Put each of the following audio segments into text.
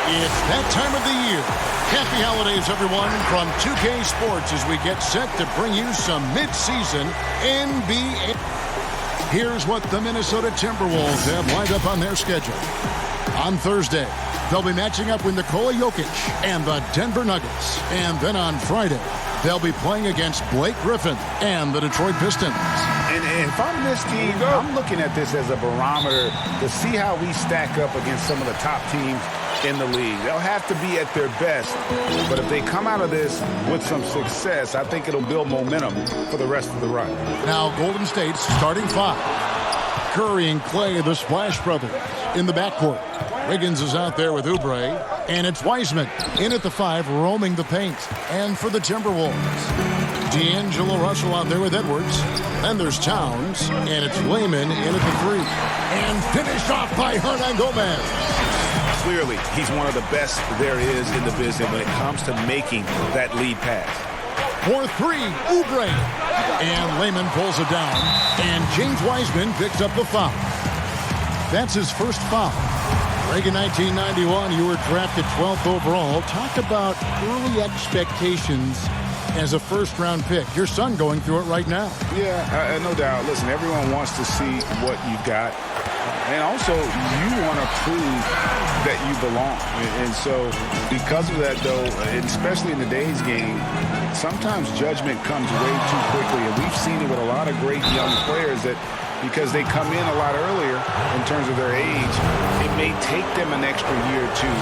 It's that time of the year. Happy holidays, everyone, from 2K Sports as we get set to bring you some mid-season NBA. Here's what the Minesota Timberwolves have lined up on their schedule. On Thursday, they'll be matching up with Nikola Jokic and the Denver Nuggets. And then on Friday, they'll be playing against Blake Griffin and the Detroit Pistons. And if I'm this team, I'm looking at this as a barometer to see how we stack up against some of the top teams in the league. They'll have to be at their best, but if they come out of this with some success, I think it'll build momentum for the rest of the run. Now Golden State's starting five. Curry and Clay, the Splash Brothers, in the backcourt. Wiggins is out there with Oubre, and it's Wiseman in at the five, roaming the paint. And for the Timberwolves, D'Angelo Russell out there with Edwards. Then there's Towns, and it's Layman in at the three. And finished off by Hernan Gomez. Clearly, he's one of the best there is in the business when it comes to making that lead pass. For three, Oubre. And Layman pulls it down. And James Wiseman picks up the foul. That's his first foul. Back in 1991, you were drafted 12th overall. Talk about early expectations as a first-round pick. Your son going through it right now. Yeah, no doubt. Listen, everyone wants to see what you've got. And also, you want to prove that you belong. And so, because of that, though, especially in the days game, sometimes judgment comes way too quickly. And we've seen it with a lot of great young players that because they come in a lot earlier in terms of their age, it may take them an extra year or two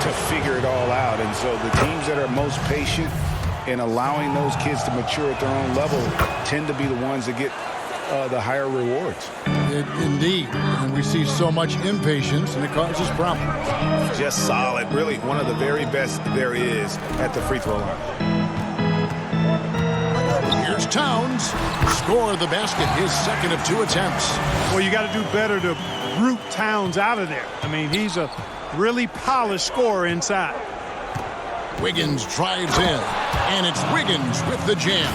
to figure it all out. And so the teams that are most patient in allowing those kids to mature at their own level tend to be the ones that get the higher rewards. Indeed. And we see so much impatience, and it causes problems. Just solid. Really one of the very best there is at the free throw line. Here's Towns. Score the basket, his second of two attempts. Well, you got to do better to root Towns out of there. I mean, he's a really polished scorer inside. Wiggins drives in, and it's Wiggins with the jam.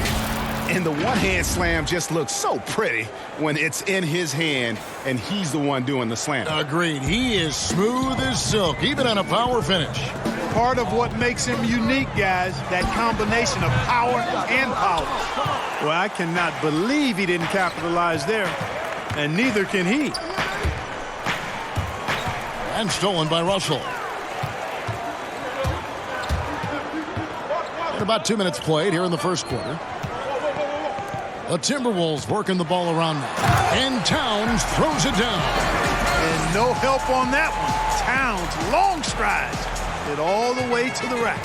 And the one-hand slam just looks so pretty when it's in his hand and he's the one doing the slam. Agreed. He is smooth as silk, even on a power finish. Part of what makes him unique, guys, that combination of power and polish. Well, I cannot believe he didn't capitalize there, and neither can he. And stolen by Russell. And about 2 minutes played here in the first quarter. The Timberwolves working the ball around now. And Towns throws it down. And no help on that one. Towns, long strides. Get all the way to the rack.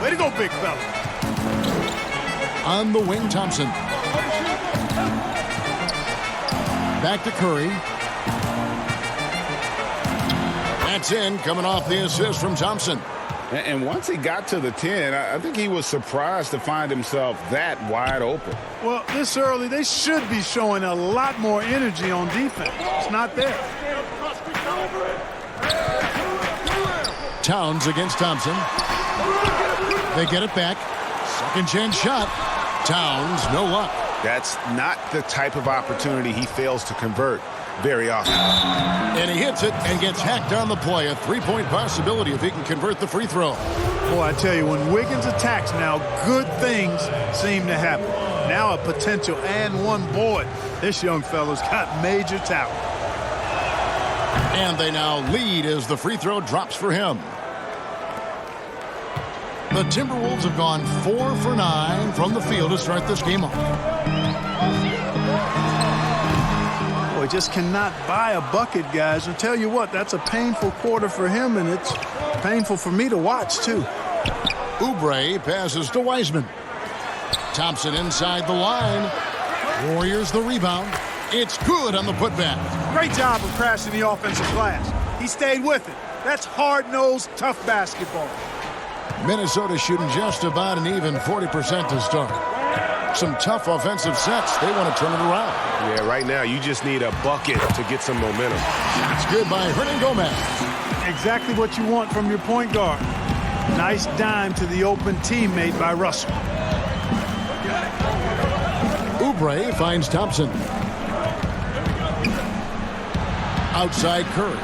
Way to go, big fella. On the wing, Thompson. Back to Curry. That's in, coming off the assist from Thompson. And once he got to the 10, I think he was surprised to find himself that wide open. Well, this early, they should be showing a lot more energy on defense. It's not there. Towns against Thompson. They get it back. Second chance shot. Towns, no luck. That's not the type of opportunity he fails to convert very often. And he hits it and gets hacked on the play. A three-point possibility if he can convert the free throw. Boy, I tell you, when Wiggins attacks now, good things seem to happen. Now a potential and one. Boy, this young fella's got major talent. And they now lead as the free throw drops for him. The Timberwolves have gone 4 for 9 from the field to start this game off. Boy, just cannot buy a bucket, guys. I'll tell you what, that's a painful quarter for him, and it's painful for me to watch, too. Oubre passes to Wiseman. Thompson inside the line. Warriors the rebound. It's good on the putback. Great job of crashing the offensive glass. He stayed with it. That's hard-nosed, tough basketball. Minnesota shooting just about an even 40% to start. Some tough offensive sets. They want to turn it around. Yeah, right now you just need a bucket to get some momentum. It's good by Hernan Gomez. Exactly what you want from your point guard. Nice dime to the open teammate by Russell. Oubre finds Thompson. Outside Curry.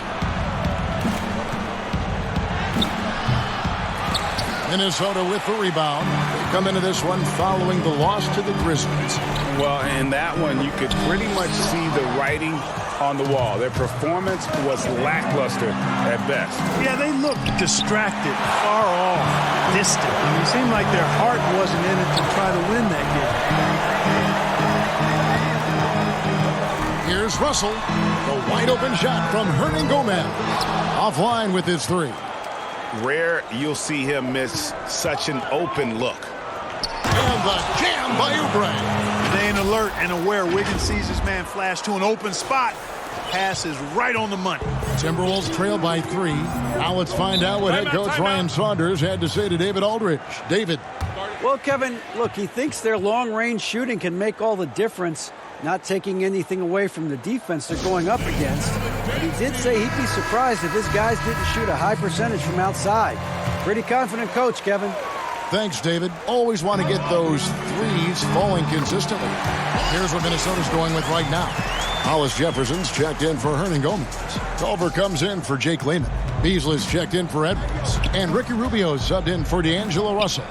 Minnesota with the rebound. They come into this one following the loss to the Grizzlies. Well, in that one, you could pretty much see the writing on the wall. Their performance was lackluster at best. Yeah, they looked distracted, far off, distant. I mean, it seemed like their heart wasn't in it to try to win that game. Here's Russell. The wide open shot from Hernan Gomez. Offline with his three. Rare you'll see him miss such an open look. And the jam by Oubre. Staying alert and aware. Wiggins sees his man flash to an open spot. Pass is right on the money. Timberwolves trail by 3. Now let's find out what head coach Ryan Saunders had to say to David Aldridge. David. Well, Kevin, look, he thinks their long-range shooting can make all the difference, not taking anything away from the defense they're going up against. But he did say he'd be surprised if his guys didn't shoot a high percentage from outside. Pretty confident coach, Kevin. Thanks, David. Always want to get those threes falling consistently. Here's what Minnesota's going with right now. Hollis Jefferson's checked in for Hernan Gomez. Culver comes in for Jake Layman. Beasley's checked in for Edwards. And Ricky Rubio subbed in for D'Angelo Russell.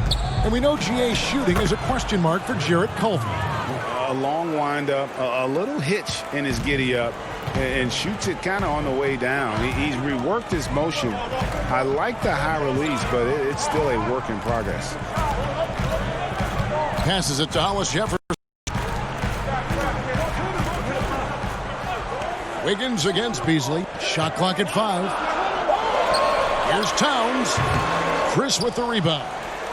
And we know GA's shooting is a question mark for Jarrett Culver. A long windup, a little hitch in his giddy-up, and shoots it kind of on the way down. He's reworked his motion. I like the high release, but it's still a work in progress. Passes it to Hollis Jefferson. Wiggins against Beasley. Shot clock at 5. Here's Towns. Chris with the rebound.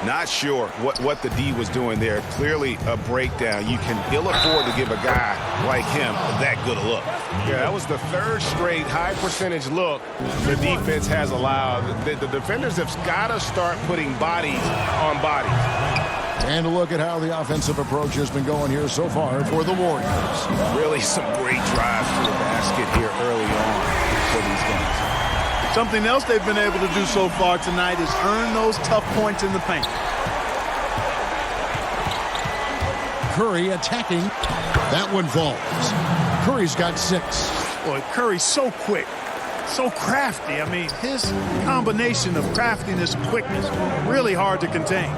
Not sure what the D was doing there. Clearly a breakdown. You can ill afford to give a guy like him that good a look. Yeah, that was the third straight high percentage look the defense has allowed. The defenders have got to start putting bodies on bodies. And a look at how the offensive approach has been going here so far for the Warriors. Really some great drives to the basket here early on for these guys. Something else they've been able to do so far tonight is earn those tough points in the paint. Curry attacking. That one falls. Curry's got 6. Boy, Curry's so quick, so crafty. I mean, his combination of craftiness and quickness, really hard to contain.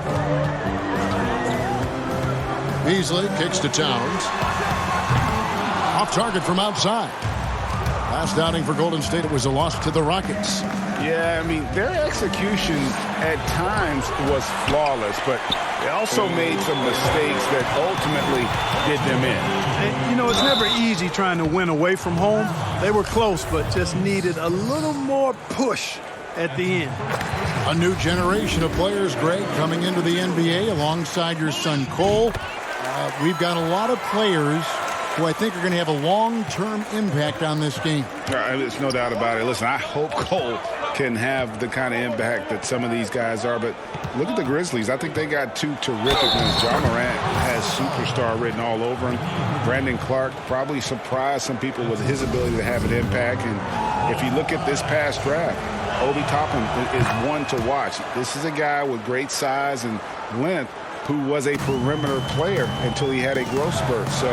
Beasley kicks to Towns. Off target from outside. Last outing for Golden State, it was a loss to the Rockets. Yeah, I mean, their execution at times was flawless, but they also made some mistakes that ultimately did them in. And, you know, it's never easy trying to win away from home. They were close, but just needed a little more push at the end. A new generation of players, Greg, coming into the NBA alongside your son Cole. We've got a lot of players who I think are going to have a long-term impact on this game. There's no doubt about it. Listen, I hope Cole can have the kind of impact that some of these guys are, but look at the Grizzlies. I think they got 2 terrific ones. Ja Morant has superstar written all over him. Brandon Clark probably surprised some people with his ability to have an impact, and if you look at this past draft, Obi Toppin is one to watch. This is a guy with great size and length who was a perimeter player until he had a growth spurt. So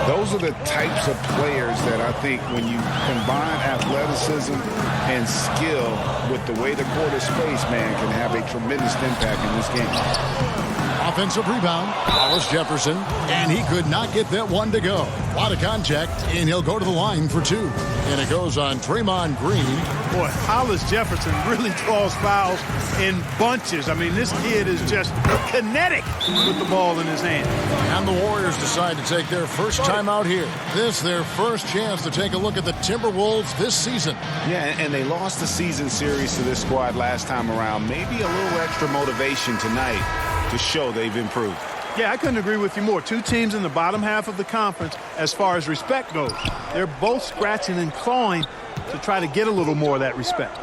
those are the types of players that I think when you combine athleticism and skill with the way the court is spaced, man, can have a tremendous impact in this game. Offensive rebound, Hollis Jefferson, and he could not get that one to go. A lot of contact, and he'll go to the line for 2. And it goes on Draymond Green. Boy, Hollis Jefferson really draws fouls in bunches. I mean, this kid is just kinetic with the ball in his hand. And the Warriors decide to take their first time out here. This their first chance to take a look at the Timberwolves this season. Yeah, and they lost the season series to this squad last time around. Maybe a little extra motivation tonight to show they've improved. Yeah, I couldn't agree with you more. 2 teams in the bottom half of the conference as far as respect goes. They're both scratching and clawing to try to get a little more of that respect.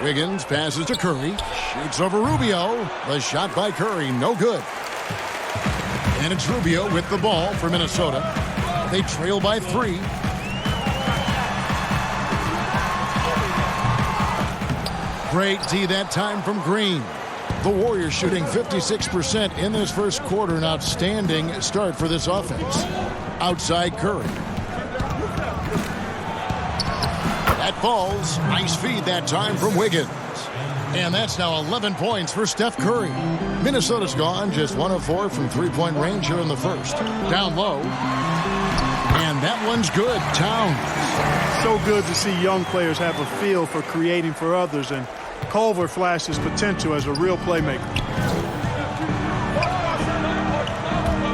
Wiggins passes to Curry. Shoots over Rubio. The shot by Curry, no good. And it's Rubio with the ball for Minnesota. They trail by 3. Great D that time from Green. The Warriors shooting 56% in this first quarter. An outstanding start for this offense. Outside Curry. That falls. Nice feed that time from Wiggins. And that's now 11 points for Steph Curry. Minnesota's gone just 1 of 4 from three-point range here in the first. Down low. And that one's good. Towns. So good to see young players have a feel for creating for others, and Culver flashes potential as a real playmaker.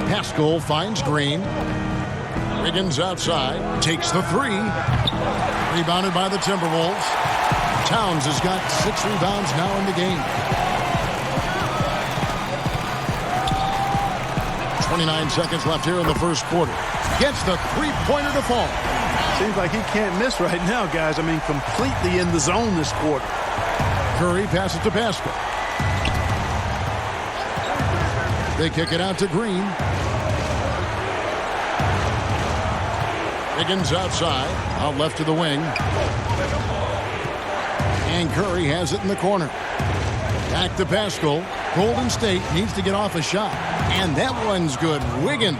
Pascal finds Green. Wiggins outside. Takes the three. Rebounded by the Timberwolves. Towns has got 6 rebounds now in the game. 29 seconds left here in the first quarter. Gets the three-pointer to fall. Seems like he can't miss right now, guys. I mean, completely in the zone this quarter. Curry passes to Pascal. They kick it out to Green. Wiggins outside. Out left to the wing. And Curry has it in the corner. Back to Pascal. Golden State needs to get off a shot. And that one's good. Wiggins.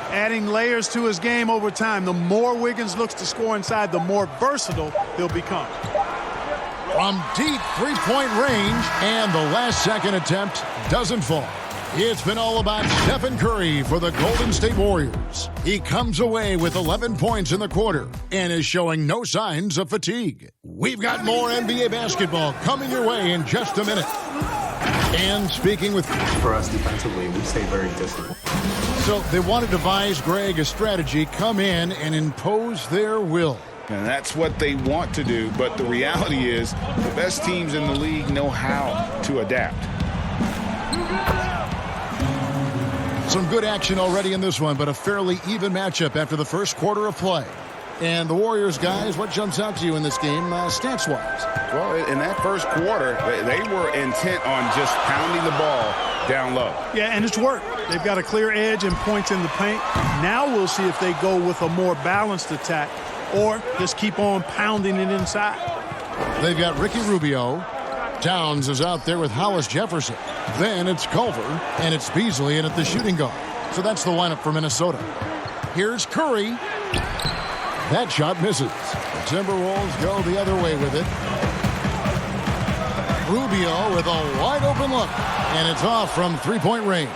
Adding layers to his game over time. The more Wiggins looks to score inside, the more versatile he'll become. From deep three-point range, and the last-second attempt doesn't fall. It's been all about Stephen Curry for the Golden State Warriors. He comes away with 11 points in the quarter and is showing no signs of fatigue. We've got more NBA basketball coming your way in just a minute. And speaking with... For us defensively, we stay very disciplined. So they want to devise, Greg, a strategy, come in and impose their will. And that's what they want to do, but the reality is the best teams in the league know how to adapt. Some good action already in this one, but a fairly even matchup after the first quarter of play. And the Warriors, guys, what jumps out to you in this game, stats-wise? Well, in that first quarter, they were intent on just pounding the ball down low. Yeah, and it's worked. They've got a clear edge and points in the paint. Now we'll see if they go with a more balanced attack or just keep on pounding it inside. They've got Ricky Rubio. Towns is out there with Hollis Jefferson. Then it's Culver, and it's Beasley in at the shooting guard. So that's the lineup for Minnesota. Here's Curry. That shot misses. The Timberwolves go the other way with it. Rubio with a wide-open look, and it's off from three-point range.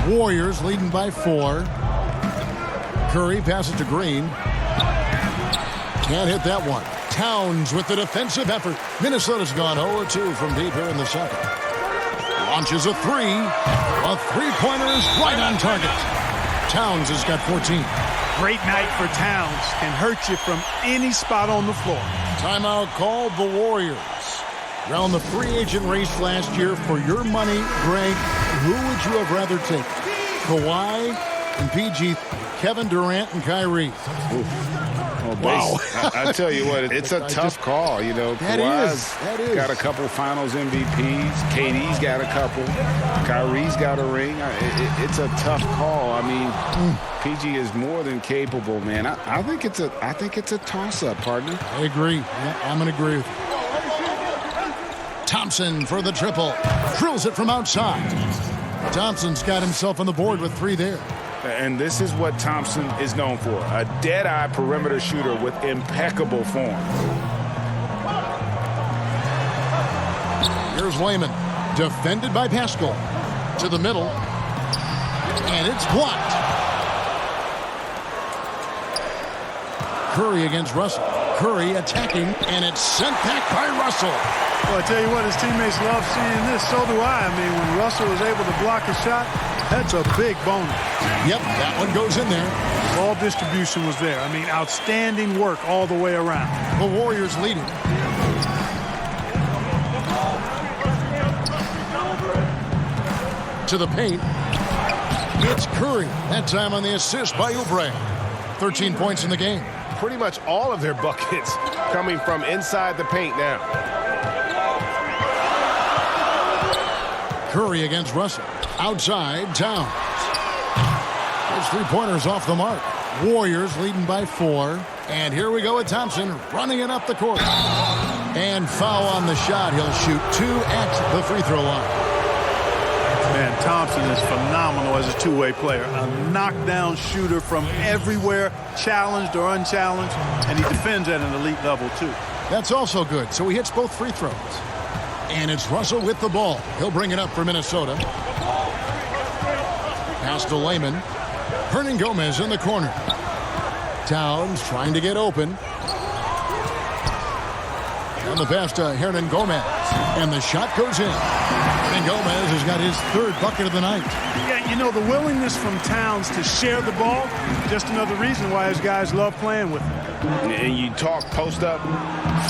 Warriors leading by 4. Curry passes to Green. Can't hit that one. Towns with the defensive effort. Minnesota's gone 0-2 from deep here in the second. Launches a three. A three-pointer is right on target. Towns has got 14. Great night for Towns. Can hurt you from any spot on the floor. Timeout called the Warriors. Around the free agent race last year, for your money, Greg, who would you have rather taken? Kawhi and PG, Kevin Durant and Kyrie. Wow. I tell you what, it's a tough call. You know, Kawhi's got a couple finals MVPs. KD's got a couple. Kyrie's got a ring. It's a tough call. I mean, PG is more than capable, man. I think it's a toss-up, partner. I agree. Yeah, I'm going to agree with you. Thompson for the triple. Drills it from outside. Thompson's got himself on the board with 3 there. And this is what Thompson is known for, a dead-eye perimeter shooter with impeccable form. Here's Wayman, defended by Pascal. To the middle, and it's blocked. Curry against Russell. Curry attacking, and it's sent back by Russell. Well, I tell you what, his teammates love seeing this. So do I. I mean, when Russell was able to block a shot, that's a big bonus. Yep, that one goes in there. Ball distribution was there. I mean, outstanding work all the way around. The Warriors leading. To the paint. It's Curry. That time on the assist by Oubre. 13 points in the game. Pretty much all of their buckets coming from inside the paint now. Curry against Russell. Outside, Towns. Those three-pointers off the mark. Warriors leading by 4. And here we go with Thompson running it up the court. And foul on the shot. He'll shoot 2 at the free throw line. Man, Thompson is phenomenal as a two-way player. A knockdown shooter from everywhere, challenged or unchallenged. And he defends at an elite level, too. That's also good. So he hits both free throws. And it's Russell with the ball. He'll bring it up for Minnesota. Pass to Lehman. Hernan Gomez in the corner. Towns trying to get open. And the pass to Hernan Gomez. And the shot goes in. And Gomez has got his third bucket of the night. Yeah, you know, the willingness from Towns to share the ball, just another reason why his guys love playing with him. And you talk post up,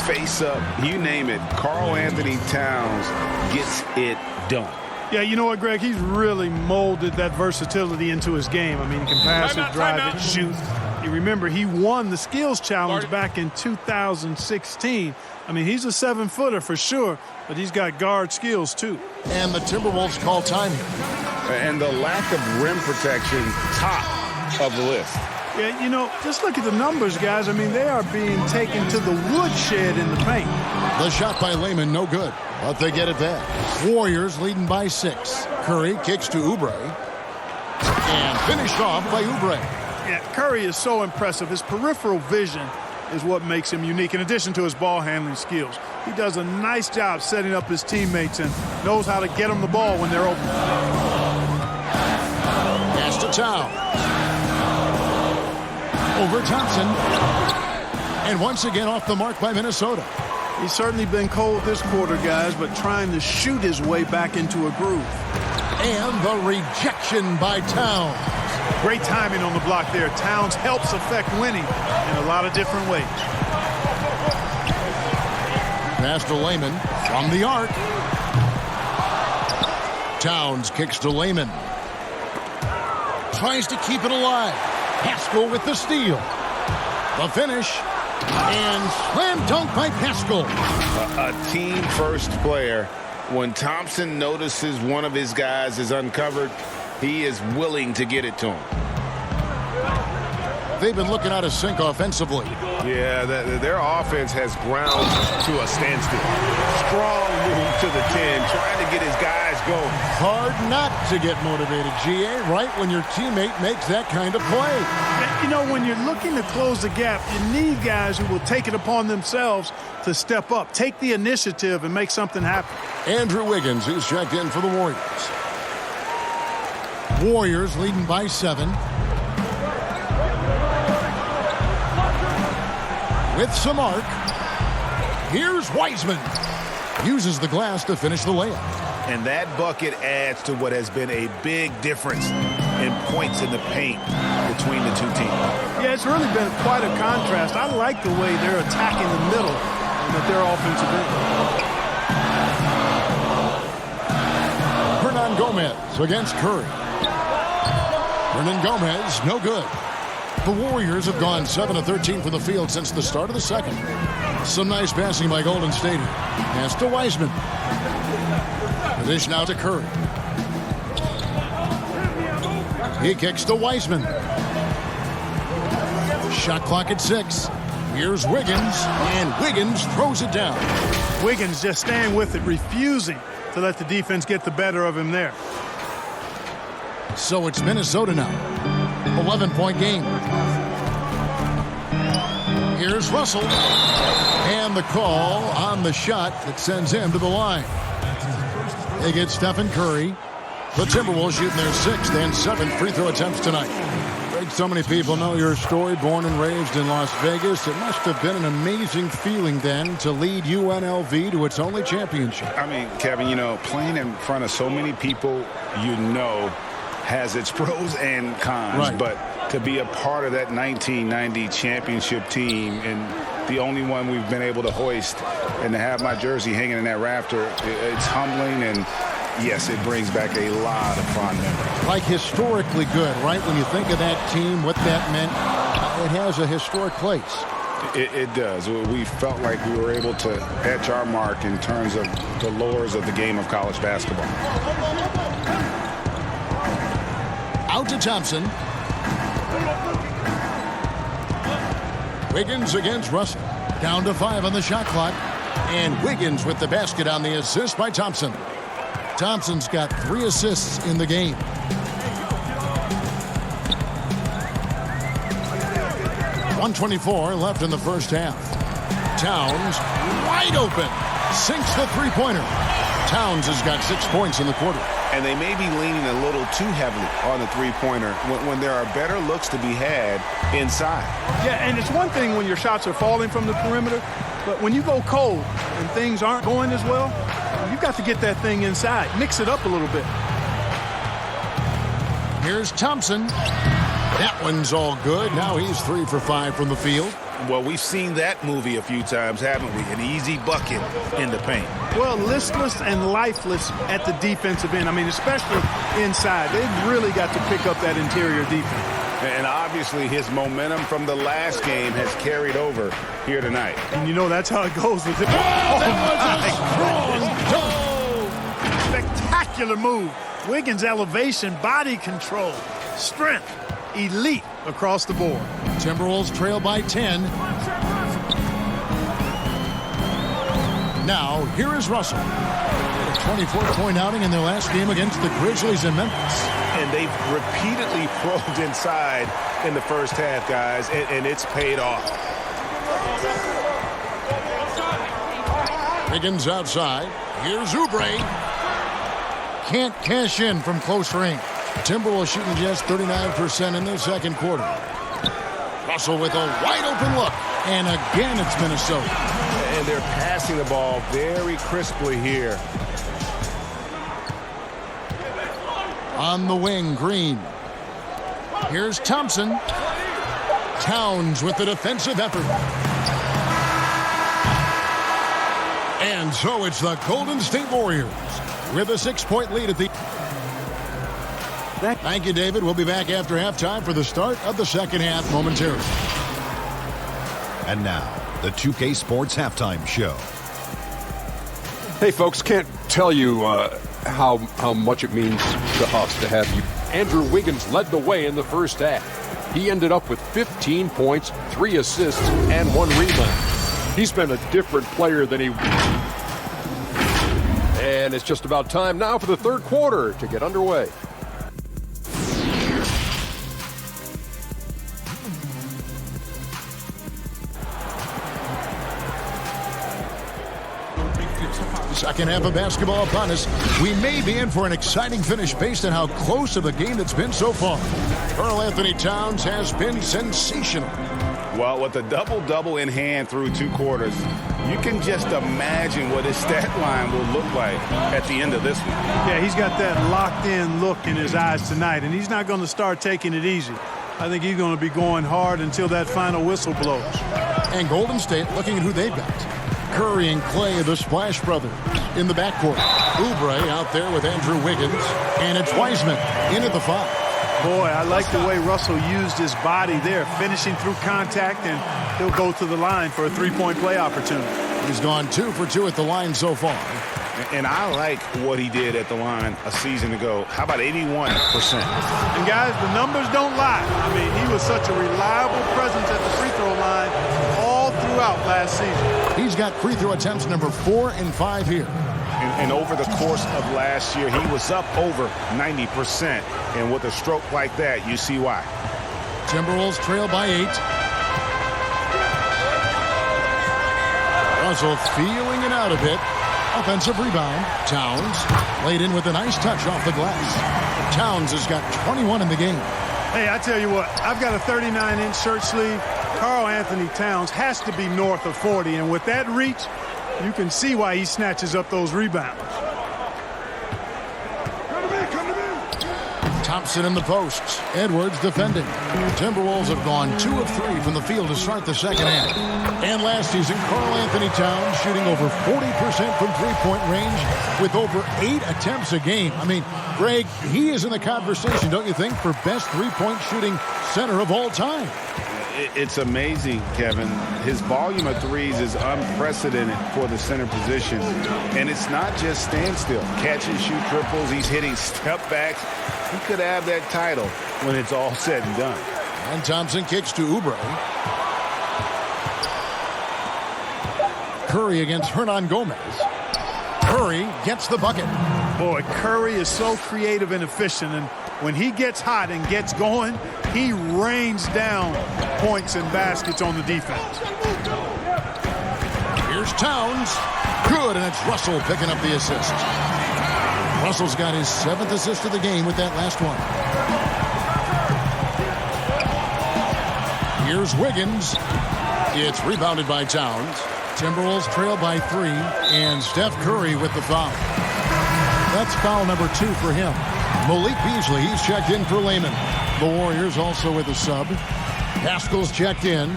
face up, you name it. Karl Anthony Towns gets it done. Yeah, you know what, Greg? He's really molded that versatility into his game. I mean, he can pass it, drive it, shoot. You remember, he won the skills challenge back in 2016. I mean, he's a 7-footer for sure, but he's got guard skills too. And the Timberwolves call time here. And the lack of rim protection, top of the list. Yeah, you know, just look at the numbers, guys. I mean, they are being taken to the woodshed in the paint. The shot by Lehman, no good, but they get it back. Warriors leading by 6. Curry kicks to Oubre. And finished off by Oubre. Yeah, Curry is so impressive. His peripheral vision is what makes him unique, in addition to his ball handling skills. He does a nice job setting up his teammates and knows how to get them the ball when they're open. Pass to Towns. Over Thompson. And once again off the mark by Minnesota. He's certainly been cold this quarter, guys, but trying to shoot his way back into a groove. And the rejection by Towns. Great timing on the block there. Towns helps affect winning in a lot of different ways. Pass to Lehman from the arc. Towns kicks to Lehman. Tries to keep it alive. Pascal with the steal. The finish. And slam dunk by Pascal. A team-first player. When Thompson notices one of his guys is uncovered, he is willing to get it to him. They've been looking out of sync offensively. Yeah, their offense has ground to a standstill. Strong move to the 10, trying to get his guys going. Hard not to get motivated, GA, right when your teammate makes that kind of play. You know, when you're looking to close the gap, you need guys who will take it upon themselves to step up, take the initiative, and make something happen. Andrew Wiggins, who's checked in for the Warriors. Warriors leading by 7. With some arc. Here's Wiseman. Uses the glass to finish the layup. And that bucket adds to what has been a big difference in points in the paint between the two teams. Yeah, it's really been quite a contrast. I like the way they're attacking the middle and that their offensive end. Hernan Gomez against Curry. Hernan Gomez, no good. The Warriors have gone 7 of 13 from the field since the start of the second. Some nice passing by Golden State. Pass to Wiseman. The dish now to Curry. He kicks to Wiseman. Shot clock at 6. Here's Wiggins, and Wiggins throws it down. Wiggins just staying with it, refusing to let the defense get the better of him there. So it's Minnesota now. 11-point game. Here's Russell. And the call on the shot that sends him to the line. They get Stephen Curry. The Timberwolves shooting their 6th and 7th free throw attempts tonight. Greg, so many people know your story. Born and raised in Las Vegas. It must have been an amazing feeling then to lead UNLV to its only championship. I mean, Kevin, you know, playing in front of so many people you know has its pros and cons. Right. But to be a part of that 1990 championship team and the only one we've been able to hoist and to have my jersey hanging in that rafter, it's humbling, and yes, it brings back a lot of fond memories. Like historically good, right? When you think of that team, what that meant, it has a historic place. It does. We felt like we were able to etch our mark in terms of the lures of the game of college basketball. Out to Thompson. Wiggins against Russell. Down to 5 on the shot clock. And Wiggins with the basket on the assist by Thompson. Thompson's got 3 assists in the game. .124 left in the first half. Towns wide open. sinks the three-pointer. Towns has got 6 points in the quarter. And they may be leaning a little too heavily on the three-pointer when there are better looks to be had inside. Yeah, and it's one thing when your shots are falling from the perimeter, but when you go cold and things aren't going as well, you've got to get that thing inside. Mix it up a little bit. Here's Thompson. That one's all good. Now he's 3 for 5 from the field. Well, we've seen that movie a few times, haven't we? An easy bucket in the paint. Well, listless and lifeless at the defensive end. I mean, especially inside. They've really got to pick up that interior defense. And obviously his momentum from the last game has carried over here tonight. And you know that's how it goes with him. Spectacular move. Wiggins' elevation, body control, strength, elite across the board. Timberwolves trail by 10. Now, here is Russell. A 24-point outing in their last game against the Grizzlies in Memphis. And they've repeatedly probed inside in the first half, guys, and it's paid off. Wiggins outside. Here's Oubre. Can't cash in from close range. Timberwolves shooting just 39% in the second quarter. Russell with a wide-open look. And again, it's Minesota. And they're passing the ball very crisply here. On the wing, Green. Here's Thompson. Towns with the defensive effort. And so it's the Golden State Warriors with a 6-point lead at the... Thank you, David. We'll be back after halftime for the start of the second half momentarily. And now, the 2K Sports Halftime Show. Hey, folks, can't tell you how much it means to us to have you. Andrew Wiggins led the way in the first half. He ended up with 15 points, 3 assists, and 1 rebound. He's been a different player than he... And it's just about time now for the third quarter to get underway. Second half of basketball upon us. We may be in for an exciting finish based on how close of the game that's been so far. Karl Anthony Towns has been sensational. Well, with a double-double in hand through 2 quarters, you can just imagine what his stat line will look like at the end of this one. Yeah, he's got that locked-in look in his eyes tonight, and he's not going to start taking it easy. I think he's going to be going hard until that final whistle blows. And Golden State looking at who they've got. Curry and Clay, the Splash Brothers, in the backcourt. Oubre out there with Andrew Wiggins. And it's Wiseman in at the 5. Boy, I like the way Russell used his body there, finishing through contact, and he'll go to the line for a 3-point play opportunity. He's gone 2 for 2 at the line so far. And I like what he did at the line a season ago. How about 81%? And guys, the numbers don't lie. I mean, he was such a reliable presence at the free throw line all throughout last season. He's got free throw attempts number 4 and 5 here. And over the course of last year, he was up over 90%. And with a stroke like that, you see why. Timberwolves trail by 8. Russell feeling it out a bit. Offensive rebound. Towns laid in with a nice touch off the glass. Towns has got 21 in the game. Hey, I tell you what, I've got a 39-inch shirt sleeve. Karl Anthony Towns has to be north of 40, and with that reach, you can see why he snatches up those rebounds. Thompson in the posts. Edwards defending. Timberwolves have gone 2 of 3 from the field to start the second half. And last season, Karl Anthony Towns shooting over 40% from three-point range with over 8 attempts a game. I mean, Greg, he is in the conversation, don't you think, for best three-point shooting center of all time? It's amazing, Kevin. His volume of threes is unprecedented for the center position. And it's not just standstill. Catch and shoot triples. He's hitting step backs. He could have that title when it's all said and done. And Thompson kicks to Oubre. Curry against Hernan Gomez. Curry gets the bucket. Boy, Curry is so creative and efficient, and when he gets hot and gets going, he rains down points and baskets on the defense. Here's Towns. Good, and it's Russell picking up the assist. Russell's got his 7th assist of the game with that last one. Here's Wiggins. It's rebounded by Towns. Timberwolves trail by 3, and Steph Curry with the foul. That's foul number 2 for him. Malik Beasley, he's checked in for Lehman. The Warriors also with a sub. Haskell's checked in.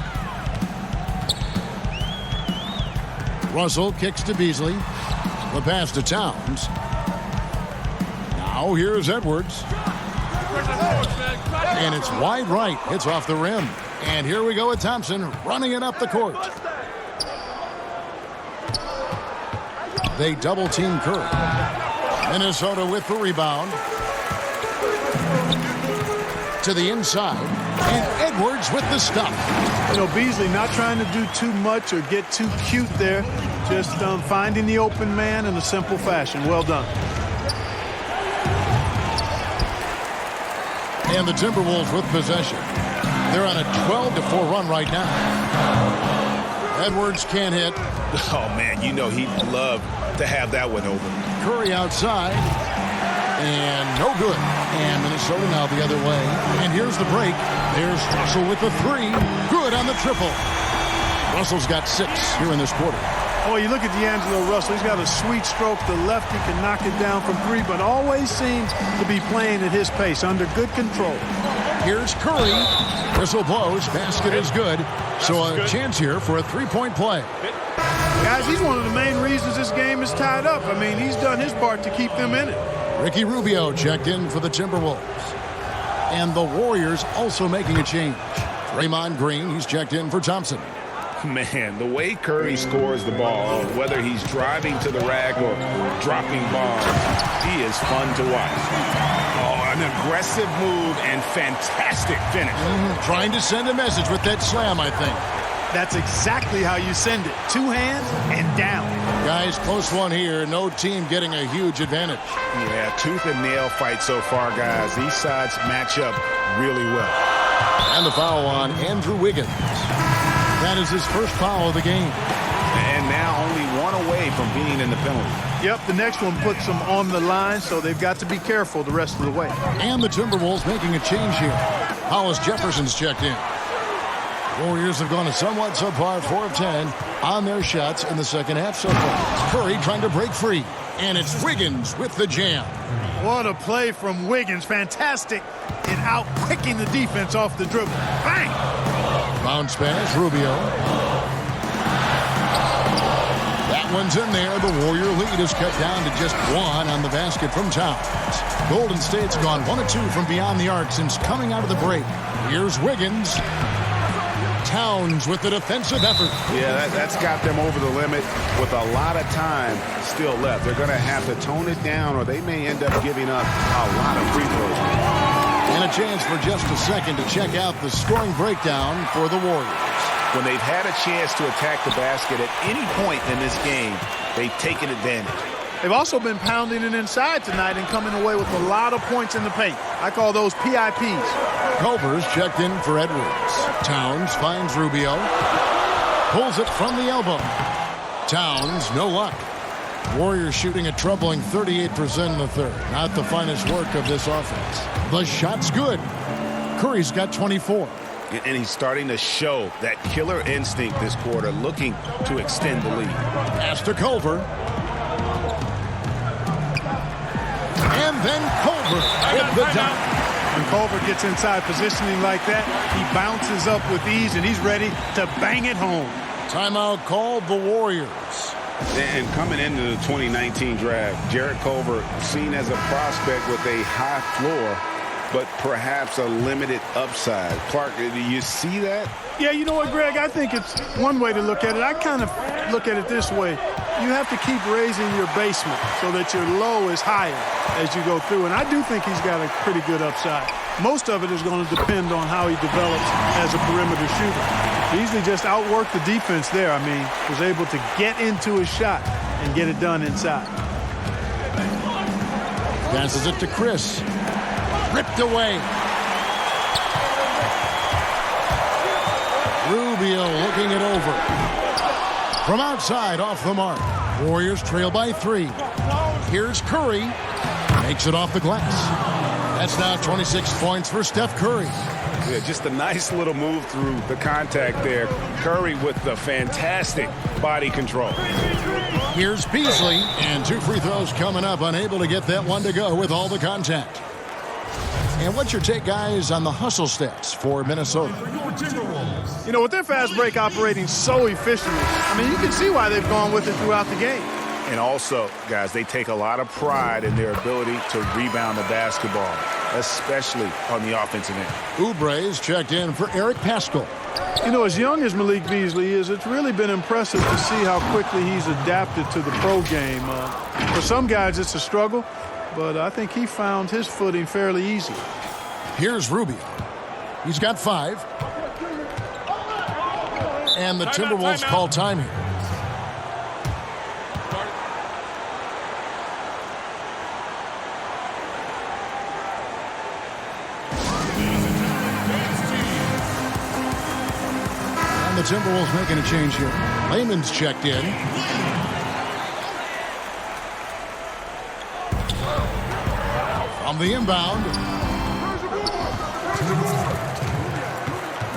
Russell kicks to Beasley. The pass to Towns. Now here's Edwards. And it's wide right. It's off the rim. And here we go with Thompson running it up the court. They double team Curry. Minesota with the rebound. To the inside. And Edwards with the stuff. You know, Beasley not trying to do too much or get too cute there. Just finding the open man in a simple fashion. Well done. And the Timberwolves with possession. They're on a 12-4 run right now. Edwards can't hit. Oh, man, you know he'd love to have that one open. Curry outside. And no good. And Minesota now the other way. And here's the break. There's Russell with the 3. Good on the triple. Russell's got 6 here in this quarter. Oh, you look at D'Angelo Russell. He's got a sweet stroke. The lefty can knock it down from 3, but always seems to be playing at his pace, under good control. Here's Curry. Whistle blows. Basket is good. So a chance here for a 3-point play. Guys, he's one of the main reasons this game is tied up. I mean, he's done his part to keep them in it. Ricky Rubio checked in for the Timberwolves. And the Warriors also making a change. Draymond Green, he's checked in for Thompson. Man, the way Curry scores the ball, whether he's driving to the rack or dropping bombs, he is fun to watch. Oh, an aggressive move and fantastic finish. Trying to send a message with that slam, I think. That's exactly how you send it. 2 hands and down. Guys, close one here. No team getting a huge advantage. Yeah, tooth and nail fight so far, guys. These sides match up really well. And the foul on Andrew Wiggins. That is his first foul of the game. And now only 1 away from being in the penalty. Yep, the next one puts them on the line, so they've got to be careful the rest of the way. And the Timberwolves making a change here. Hollis Jefferson's checked in. Warriors have gone a somewhat subpar 4 of 10 on their shots in the second half so far. Curry trying to break free. And it's Wiggins with the jam. What a play from Wiggins. Fantastic in out-quicking the defense off the dribble. Bang! Bounce pass, Rubio. That one's in there. The Warrior lead is cut down to just 1 on the basket from Towns. Golden State's gone 1 of 2 from beyond the arc since coming out of the break. Here's Wiggins. Towns with the defensive effort. Yeah, that's got them over the limit with a lot of time still left. They're going to have to tone it down or they may end up giving up a lot of free throws. And a chance for just a second to check out the scoring breakdown for the Warriors. When they've had a chance to attack the basket at any point in this game, they've taken advantage. They've also been pounding it inside tonight and coming away with a lot of points in the paint. I call those PIPs. Culver's checked in for Edwards. Towns finds Rubio. Pulls it from the elbow. Towns, no luck. Warriors shooting a troubling 38% in the third. Not the finest work of this offense. The shot's good. Curry's got 24. And he's starting to show that killer instinct this quarter, looking to extend the lead. Pass to Culver. And then Culver with the dunk. When Culver gets inside positioning like that, he bounces up with ease, and he's ready to bang it home. Timeout called the Warriors. And coming into the 2019 draft, Jarrett Culver seen as a prospect with a high floor, but perhaps a limited upside. Clark, do you see that? Yeah, you know what, Greg? I think it's one way to look at it. I kind of look at it this way. You have to keep raising your basement so that your low is higher as you go through. And I do think he's got a pretty good upside. Most of it is going to depend on how he develops as a perimeter shooter. Beasley just outworked the defense there. I mean, was able to get into his shot and get it done inside. Passes it to Chris. Ripped away. Rubio looking it over. From outside, off the mark. Warriors trail by 3. Here's Curry. Makes it off the glass. That's now 26 points for Steph Curry. Yeah, just a nice little move through the contact there. Curry with the fantastic body control. Here's Beasley, and 2 free throws coming up. Unable to get that one to go with all the contact. And what's your take, guys, on the hustle stats for Minnesota? You know, with their fast break operating so efficiently, I mean, you can see why they've gone with it throughout the game. And also, guys, they take a lot of pride in their ability to rebound the basketball, especially on the offensive end. Oubre's checked in for Eric Paschal. You know, as young as Malik Beasley is, it's really been impressive to see how quickly he's adapted to the pro game. For some guys, it's a struggle, but I think he found his footing fairly easy. Here's Rubio. He's got 5. And the Timberwolves call time here. And the Timberwolves making a change here. Layman's checked in. From the inbound.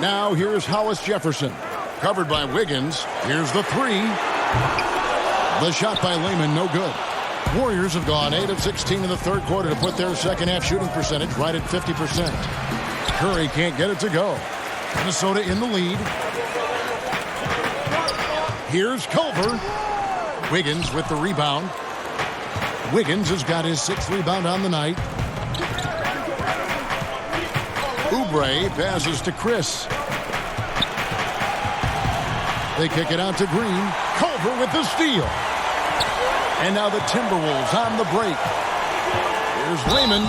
Now here's Hollis Jefferson. Covered by Wiggins. Here's the 3. The shot by Layman, no good. Warriors have gone 8 of 16 in the third quarter to put their second half shooting percentage right at 50%. Curry can't get it to go. Minnesota in the lead. Here's Culver. Wiggins with the rebound. Wiggins has got his 6th rebound on the night. Oubre passes to Chris. They kick it out to Green. Culver with the steal. And now the Timberwolves on the break. Here's Layman.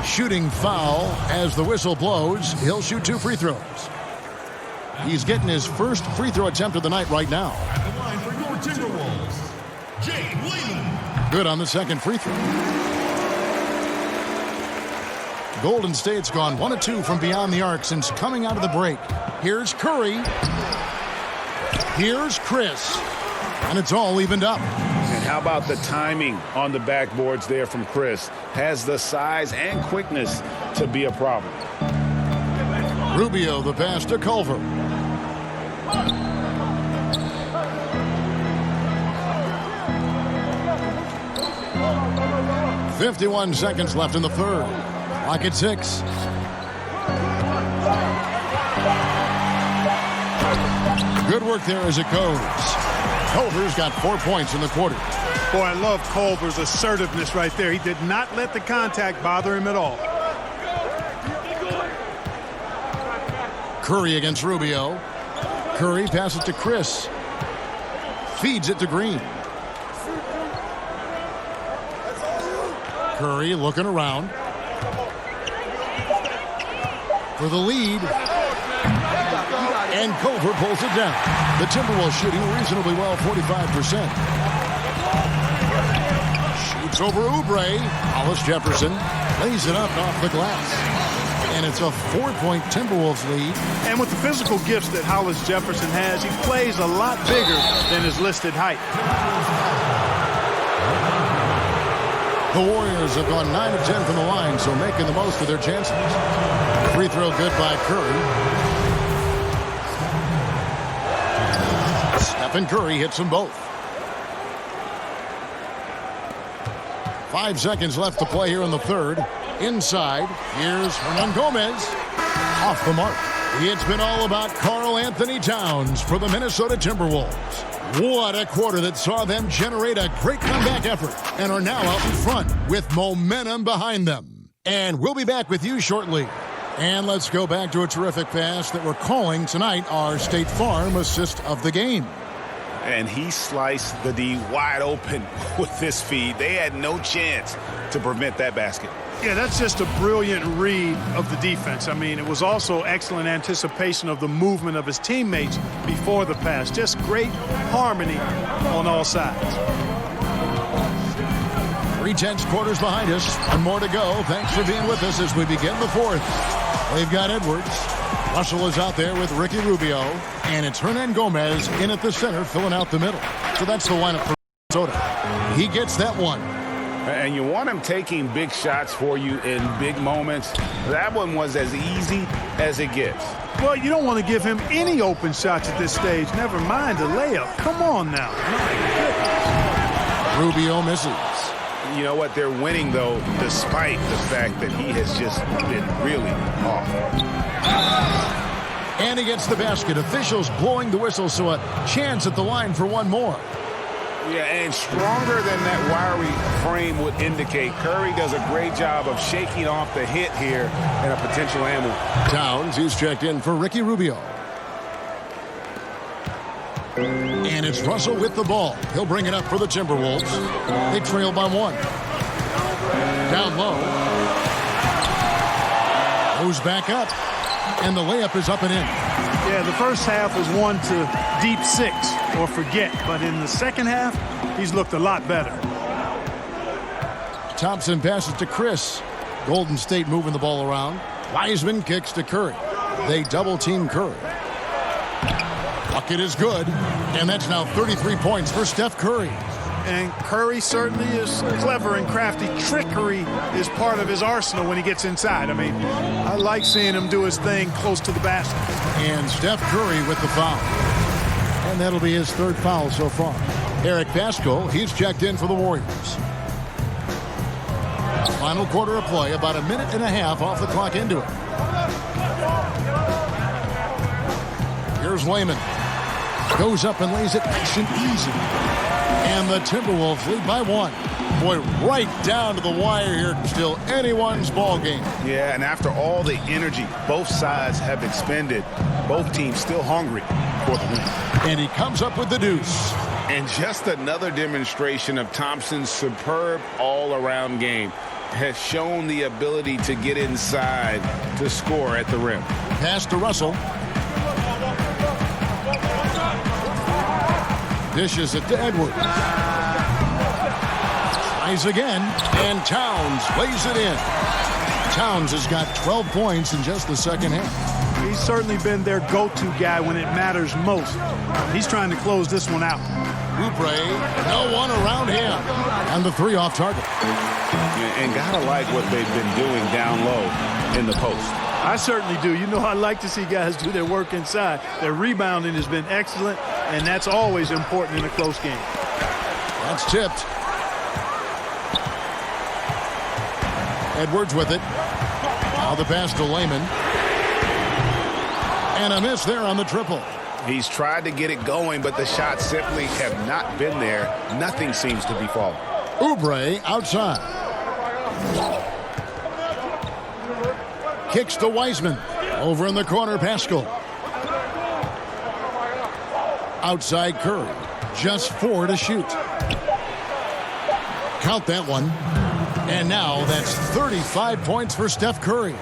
Shooting foul as the whistle blows. He'll shoot 2 free throws. He's getting his first free throw attempt of the night right now. At the line for your Timberwolves, Jake Layman. Good on the second free throw. Golden State's gone 1 of 2 from beyond the arc since coming out of the break. Here's Curry. Here's Chris. And it's all evened up. And how about the timing on the backboards there from Chris? Has the size and quickness to be a problem. Rubio, the pass to Culver. "51 seconds left in the third. Clock at 6. Good work there as it goes. Culver's got 4 points in the quarter. Boy, I love Culver's assertiveness right there. He did not let the contact bother him at all. Curry against Rubio. Curry passes to Chris. Feeds it to Green. Curry looking around for the lead. And Culver pulls it down. The Timberwolves shooting reasonably well, 45%. Shoots over Oubre. Hollis Jefferson lays it up off the glass. And it's a 4-point Timberwolves lead. And with the physical gifts that Hollis Jefferson has, he plays a lot bigger than his listed height. The Warriors have gone 9 of 10 from the line, so making the most of their chances. Free throw good by Curry. Stephen Curry hits them both. 5 seconds left to play here in the third. Inside, here's Hernangomez. Off the mark. It's been all about Karl Anthony Towns for the Minnesota Timberwolves. What a quarter that saw them generate a great comeback effort and are now out in front with momentum behind them. And we'll be back with you shortly. And let's go back to a terrific pass that we're calling tonight our State Farm assist of the game. And he sliced the D wide open with this feed. They had no chance to prevent that basket. Yeah, that's just a brilliant read of the defense. I mean, it was also excellent anticipation of the movement of his teammates before the pass. Just great harmony on all sides. 3/10 quarters behind us. One more to go. Thanks for being with us as we begin the fourth. They've got Edwards. Russell is out there with Ricky Rubio. And it's Hernangomez in at the center, filling out the middle. So that's the lineup for Minnesota. He gets that one. And you want him taking big shots for you in big moments. That one was as easy as it gets. Well, you don't want to give him any open shots at this stage. Never mind a layup. Come on now. Rubio misses. You know what? They're winning, though, despite the fact that he has just been really off. And he gets the basket. Officials blowing the whistle, so a chance at the line for one more. Yeah, and stronger than that wiry frame would indicate. Curry does a great job of shaking off the hit here and a potential and one. Towns, he's checked in for Ricky Rubio. And it's Russell with the ball. He'll bring it up for the Timberwolves. They trail by one. Down low. Goes back up. And the layup is up and in. Yeah, the first half was one to deep six or forget. But in the second half, he's looked a lot better. Thompson passes to Chris. Golden State moving the ball around. Wiseman kicks to Curry. They double team Curry. Bucket is good. And that's now 33 points for Steph Curry. And Curry certainly is clever and crafty. Trickery is part of his arsenal when he gets inside. I mean, I like seeing him do his thing close to the basket. And Steph Curry with the foul. And that'll be his third foul so far. Eric Pascal, he's checked in for the Warriors. Final quarter of play, about a minute and a half off the clock into it. Here's Layman. Goes up and lays it nice and easy. And the Timberwolves lead by one. Boy, right down to the wire here. Still anyone's ball game. Yeah, and after all the energy both sides have expended, both teams still hungry for the win. And he comes up with the deuce. And just another demonstration of Thompson's superb all-around game. Has shown the ability to get inside to score at the rim. Pass to Russell. Dishes it to Edwards. Tries again, and Towns lays it in. Towns has got 12 points in just the second half. He's certainly been their go-to guy when it matters most. He's trying to close this one out. Oubre, no one around him. And the three off target. And gotta like what they've been doing down low in the post. I certainly do. You know, I like to see guys do their work inside. Their rebounding has been excellent, and that's always important in a close game. That's tipped. Edwards with it. Now the pass to Layman. And a miss there on the triple. He's tried to get it going, but the shots simply have not been there. Nothing seems to be falling. Oubre outside. Kicks to Wiseman. Over in the corner, Pascal. Outside Curry. Just 4 to shoot. Count that one. And now that's 35 points for Steph Curry.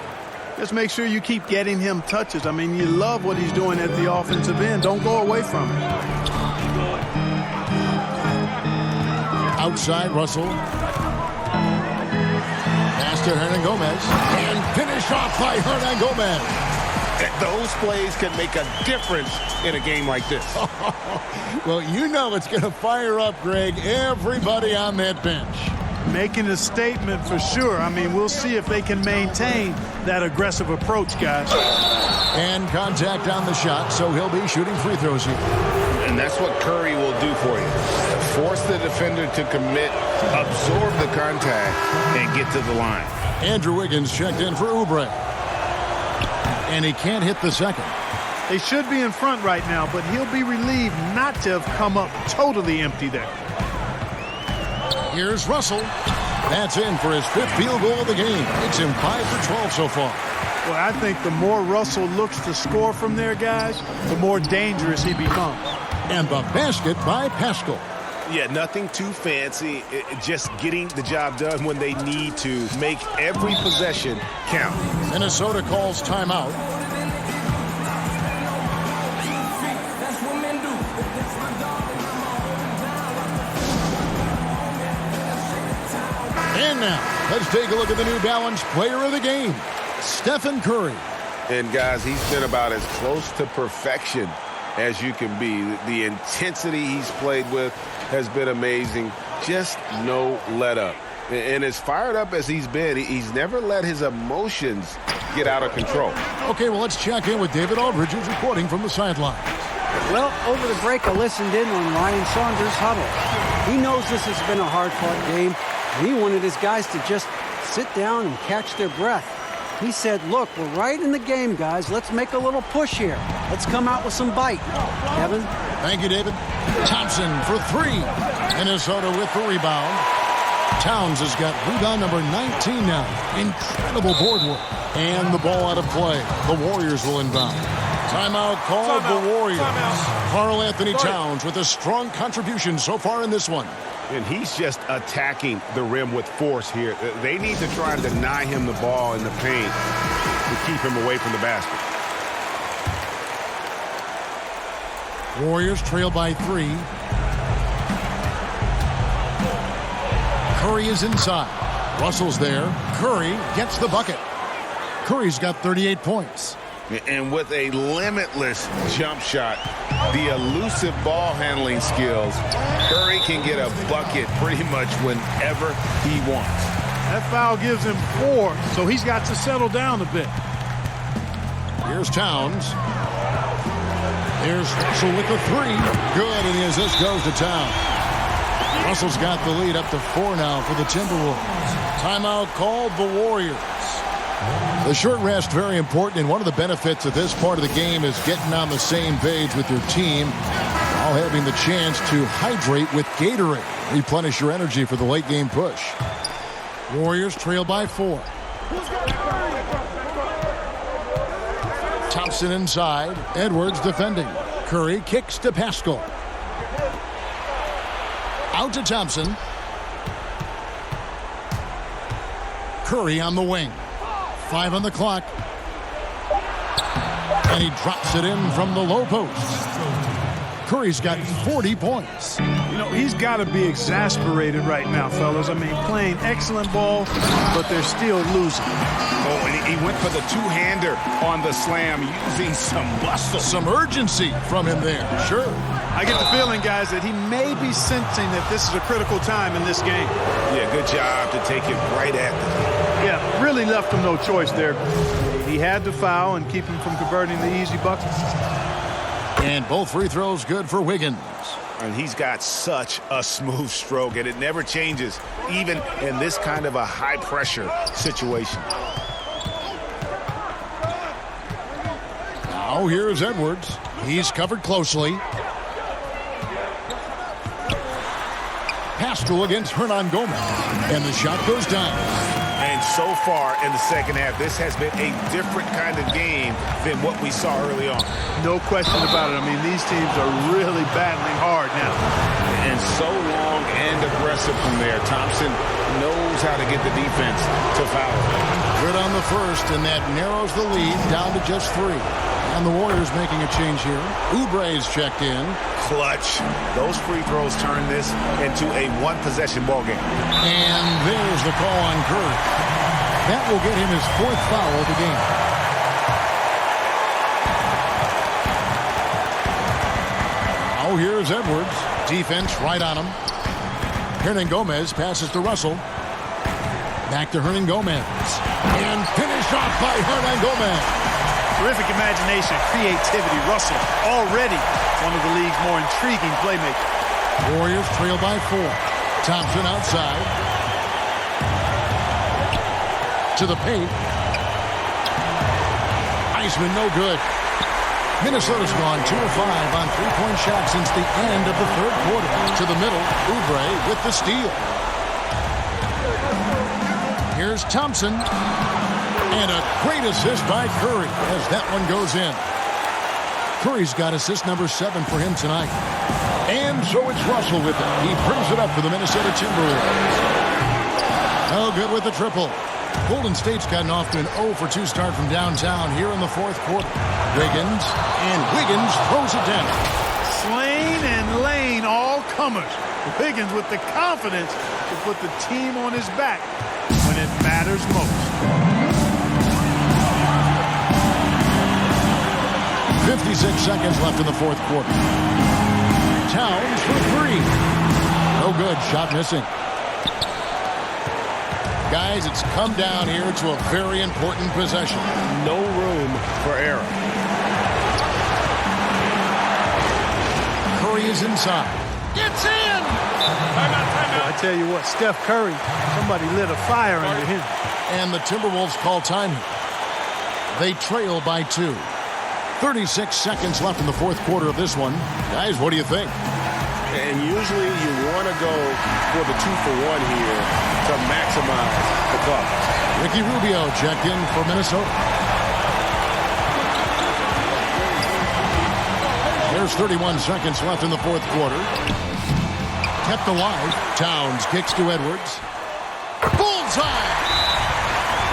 Just make sure you keep getting him touches. I mean, you love what he's doing at the offensive end. Don't go away from it. Outside Russell. Pass to Hernangomez. And finished off by Hernangomez. Those plays can make a difference in a game like this. Well, you know it's going to fire up, Greg, everybody on that bench. Making a statement for sure. I mean, we'll see if they can maintain that aggressive approach, guys. And contact on the shot, so he'll be shooting free throws here. And that's what Curry will do for you. Force the defender to commit, absorb the contact, and get to the line. Andrew Wiggins checked in for Oubre. And he can't hit the second. They should be in front right now, but he'll be relieved not to have come up totally empty there. Here's Russell. That's in for his 5th field goal of the game. Makes him 5 for 12 so far. Well, I think the more Russell looks to score from there, guys, the more dangerous he becomes. And the basket by Pascal. Yeah, nothing too fancy. Just getting the job done when they need to. Make every possession count. Minnesota calls timeout. And now, let's take a look at the New Balance player of the game, Stephen Curry. And, guys, he's been about as close to perfection as you can be. The intensity he's played with has been amazing. Just no let up. And as fired up as he's been, he's never let his emotions get out of control. Okay, well, let's check in with David Aldridge, who's reporting from the sideline. Well, over the break, I listened in on Ryan Saunders' huddle. He knows this has been a hard-fought game, and he wanted his guys to just sit down and catch their breath. He said, look, we're right in the game, guys. Let's make a little push here. Let's come out with some bite. Kevin? Thank you, David. Thompson for three. Minnesota with the rebound. Towns has got rebound number 19 now. Incredible board work. And the ball out of play. The Warriors will inbound. Timeout called the Warriors. Karl Anthony Towns with a strong contribution so far in this one. And he's just attacking the rim with force here. They need to try and deny him the ball in the paint to keep him away from the basket. Warriors trail by 3. Curry is inside. Russell's there. Curry gets the bucket. Curry's got 38 points. And with a limitless jump shot, the elusive ball handling skills, Curry can get a bucket pretty much whenever he wants. That foul gives him 4, so he's got to settle down a bit. Here's Towns. Here's Russell with the 3. Good, and the assist goes to Towns. Russell's got the lead up to 4 now for the Timberwolves. Timeout called the Warriors. The short rest, very important, and one of the benefits of this part of the game is getting on the same page with your team while having the chance to hydrate with Gatorade. Replenish your energy for the late game push. Warriors trail by 4. Thompson inside. Edwards defending. Curry kicks to Pascal. Out to Thompson. Curry on the wing. 5 on the clock. And he drops it in from the low post. Curry's got 40 points. You know, he's got to be exasperated right now, fellas. I mean, playing excellent ball, but they're still losing. Oh, and he went for the two-hander on the slam, using some muscle. Some urgency from him there. Sure. I get the feeling, guys, that he may be sensing that this is a critical time in this game. Yeah, good job to take it right at them. Yeah, really left him no choice there. He had to foul and keep him from converting the easy buckets. And both free throws good for Wiggins. And he's got such a smooth stroke, and it never changes, even in this kind of a high-pressure situation. Now here's Edwards. He's covered closely. Pascal against Hernan Gomez. And the shot goes down. And so far in the second half, this has been a different kind of game than what we saw early on. No question about it. I mean, these teams are really battling hard now. And so long and aggressive from there. Thompson knows how to get the defense to foul. Good on the first, and that narrows the lead down to just 3. And the Warriors making a change here. Oubre's checked in. Clutch. Those free throws turn this into a one-possession ball game. And there's the call on Curry. That will get him his 4th foul of the game. Now here's Edwards. Defense right on him. Hernan Gomez passes to Russell. Back to Hernan Gomez. And finished off by Hernan Gomez. Terrific imagination, creativity. Russell already one of the league's more intriguing playmakers. Warriors trail by 4. Thompson outside. To the paint. Iceman no good. Minnesota's gone 2 of 5 on 3-point shots since the end of the 3rd quarter. To the middle, Oubre with the steal. Here's Thompson. And a great assist by Curry as that one goes in. Curry's got assist number 7 for him tonight. And so it's Russell with it. He brings it up for the Minnesota Timberwolves. Oh, good with the triple. Golden State's gotten off to an 0-for-2 start from downtown here in the 4th quarter. Wiggins throws it down. Slane and Lane all comers. Wiggins with the confidence to put the team on his back when it matters most. 56 seconds left in the fourth quarter. Towns for three. No good. Shot missing. Guys, it's come down here to a very important possession. No room for error. Curry is inside. It's in! I tell you what, Steph Curry, somebody lit a fire under him. And the Timberwolves call time. They trail by 2. 36 seconds left in the fourth quarter of this one. Guys, what do you think? And usually you want to go for the 2-for-1 here to maximize the clock. Ricky Rubio checked in for Minnesota. There's 31 seconds left in the fourth quarter. Kept alive. Towns kicks to Edwards. Bullseye!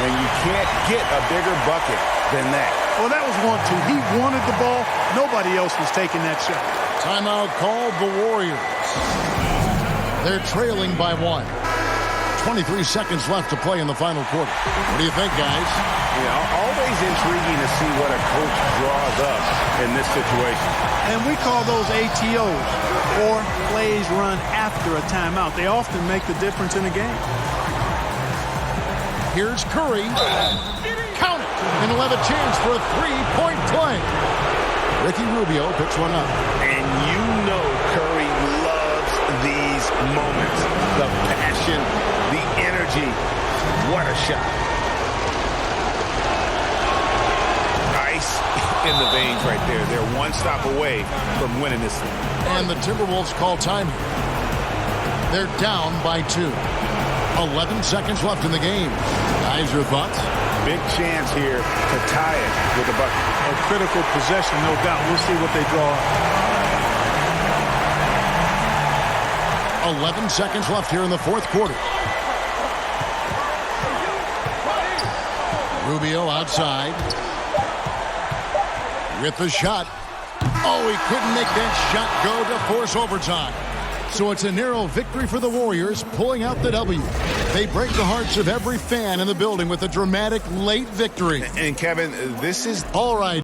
And you can't get a bigger bucket than that. Well, that was 1-2. He wanted the ball. Nobody else was taking that shot. Timeout called the Warriors. They're trailing by 1. 23 seconds left to play in the final quarter. What do you think, guys? Always intriguing to see what a coach draws up in this situation. And we call those ATOs, or plays run after a timeout. They often make the difference in a game. Here's Curry. Count it. And he'll have a chance for a three-point play. Ricky Rubio picks one up. And you know Curry loves these moments. The passion, the energy. What a shot. Ice in the veins right there. They're one stop away from winning this thing. And the Timberwolves call time. They're down by 2. 11 seconds left in the game. Guys, your thoughts? Big chance here to tie it with a bucket. A critical possession, no doubt. We'll see what they draw up. 11 seconds left here in the fourth quarter. Rubio outside. With the shot. Oh, he couldn't make that shot go to force overtime. So it's a narrow victory for the Warriors, pulling out the W. They break the hearts of every fan in the building with a dramatic late victory. And Kevin, this is all right.